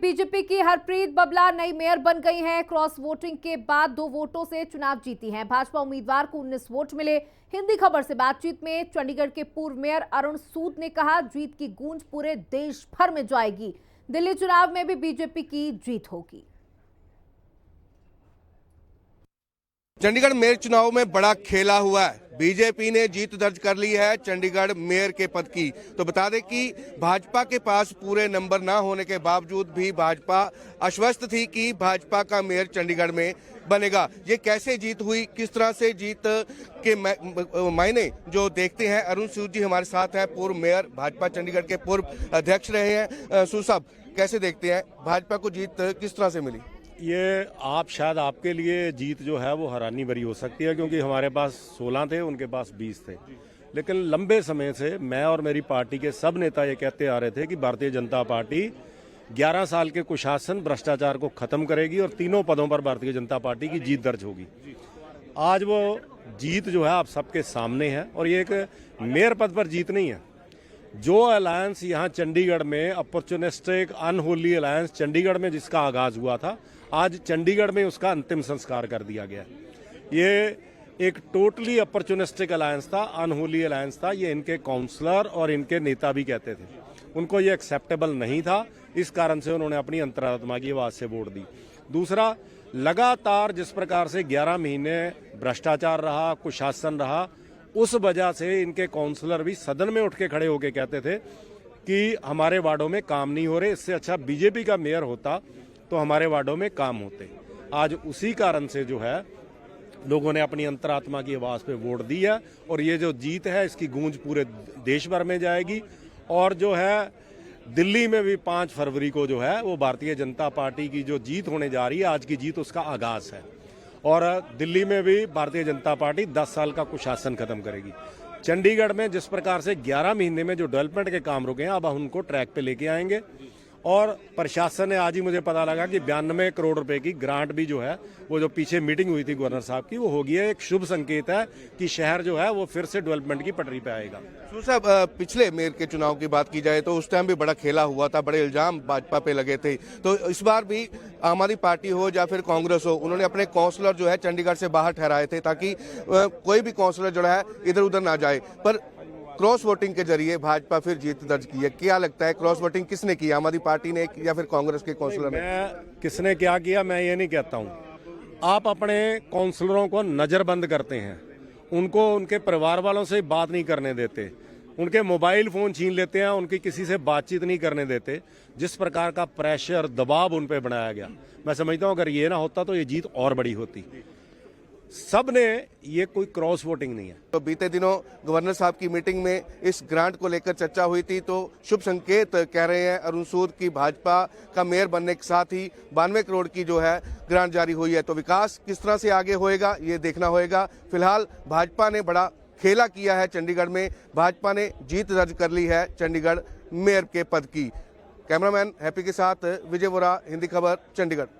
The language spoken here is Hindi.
बीजेपी की हरप्रीत बबला नई मेयर बन गई हैं। क्रॉस वोटिंग के बाद 2 वोटों से चुनाव जीती हैं। भाजपा उम्मीदवार को 19 वोट मिले। हिंदी खबर से बातचीत में चंडीगढ़ के पूर्व मेयर अरुण सूद ने कहा, जीत की गूंज पूरे देश भर में जाएगी। दिल्ली चुनाव में भी बीजेपी की जीत होगी। चंडीगढ़ मेयर चुनाव में बड़ा खेला हुआ है। बीजेपी ने जीत दर्ज कर ली है चंडीगढ़ मेयर के पद की। तो बता दें कि भाजपा के पास पूरे नंबर ना होने के बावजूद भी भाजपा आश्वस्त थी कि भाजपा का मेयर चंडीगढ़ में बनेगा। ये कैसे जीत हुई, किस तरह से जीत के मायने जो देखते हैं, अरुण सूद जी हमारे साथ हैं, पूर्व मेयर भाजपा चंडीगढ़ के पूर्व अध्यक्ष रहे हैं। सूद साहब, कैसे देखते हैं भाजपा को जीत किस तरह से मिली? ये शायद आपके लिए जीत जो है वो हैरानी भरी हो सकती है, क्योंकि हमारे पास 16 थे, उनके पास 20 थे। लेकिन लंबे समय से मैं और मेरी पार्टी के सब नेता ये कहते आ रहे थे कि भारतीय जनता पार्टी 11 साल के कुशासन, भ्रष्टाचार को खत्म करेगी और तीनों पदों पर भारतीय जनता पार्टी की जीत दर्ज होगी। आज वो जीत जो है आप सबके सामने है, और ये एक मेयर पद पर जीत नहीं है। जो अलायंस यहाँ चंडीगढ़ में अपॉर्चुनिस्टिक अनहोली अलायंस चंडीगढ़ में जिसका आगाज हुआ था, आज चंडीगढ़ में उसका अंतिम संस्कार कर दिया गया। ये एक टोटली अपॉर्चुनिस्टिक अलायंस था, अनहोली अलायंस था। ये इनके काउंसलर और इनके नेता भी कहते थे। उनको ये एक्सेप्टेबल नहीं था, इस कारण से उन्होंने अपनी अंतरात्मा की आवाज से वोट दी। दूसरा, लगातार जिस प्रकार से 11 महीने भ्रष्टाचार रहा, कुशासन रहा, उस वजह से इनके काउंसलर भी सदन में उठ के खड़े होकर कहते थे कि हमारे वार्डों में काम नहीं हो रहे, इससे अच्छा बीजेपी का मेयर होता तो हमारे वार्डों में काम होते। आज उसी कारण से जो है लोगों ने अपनी अंतरात्मा की आवाज पे वोट दी है, और ये जो जीत है इसकी गूंज पूरे देश भर में जाएगी। और जो है दिल्ली में भी 5 फरवरी को जो है वो भारतीय जनता पार्टी की जो जीत होने जा रही है, आज की जीत उसका आगाज है। और दिल्ली में भी भारतीय जनता पार्टी 10 साल का कुशासन खत्म करेगी। चंडीगढ़ में जिस प्रकार से 11 महीने में जो डेवलपमेंट के काम रुके हैं, अब उनको ट्रैक पे लेके आएंगे। और प्रशासन ने, आज ही मुझे पता लगा कि 92 करोड़ रुपए की ग्रांट भी जो है, वो जो पीछे मीटिंग हुई थी गवर्नर साहब की, वो होगी है। एक शुभ संकेत है कि शहर जो है वो फिर से डेवलपमेंट की पटरी पे आएगा। सूद साहब, पिछले मेयर के चुनाव की बात की जाए तो उस टाइम भी बड़ा खेला हुआ था, बड़े इल्जाम भाजपा पे लगे थे। तो इस बार भी आम आदमी पार्टी हो या फिर कांग्रेस हो, उन्होंने अपने काउंसलर जो है चंडीगढ़ से बाहर ठहराए थे ताकि कोई भी काउंसलर जो है इधर उधर ना जाए। पर क्रॉस वोटिंग के जरिए भाजपा फिर जीत दर्ज की है। क्या लगता है, क्रॉस वोटिंग किसने की, आम आदमी पार्टी ने या फिर कांग्रेस के काउंसलर ने? किसने क्या किया मैं ये नहीं कहता हूँ। आप अपने काउंसलरों को नजरबंद करते हैं, उनको उनके परिवार वालों से बात नहीं करने देते, उनके मोबाइल फोन छीन लेते हैं, उनकी किसी से बातचीत नहीं करने देते। जिस प्रकार का प्रेशर, दबाव उन पे बनाया गया, मैं समझता हूँ अगर ये ना होता तो ये जीत और बड़ी होती। सब ने, ये कोई क्रॉस वोटिंग नहीं है। तो बीते दिनों गवर्नर साहब की मीटिंग में इस ग्रांट को लेकर चर्चा हुई थी, तो शुभ संकेत कह रहे हैं अरुण सूद की भाजपा का मेयर बनने के साथ ही 92 करोड़ की जो है ग्रांट जारी हुई है। तो विकास किस तरह से आगे होएगा ये देखना होएगा। फिलहाल भाजपा ने बड़ा खेला किया है चंडीगढ़ में, भाजपा ने जीत दर्ज कर ली है चंडीगढ़ मेयर के पद की। कैमरामैन हैप्पी के साथ विजय वोरा, हिंदी खबर, चंडीगढ़।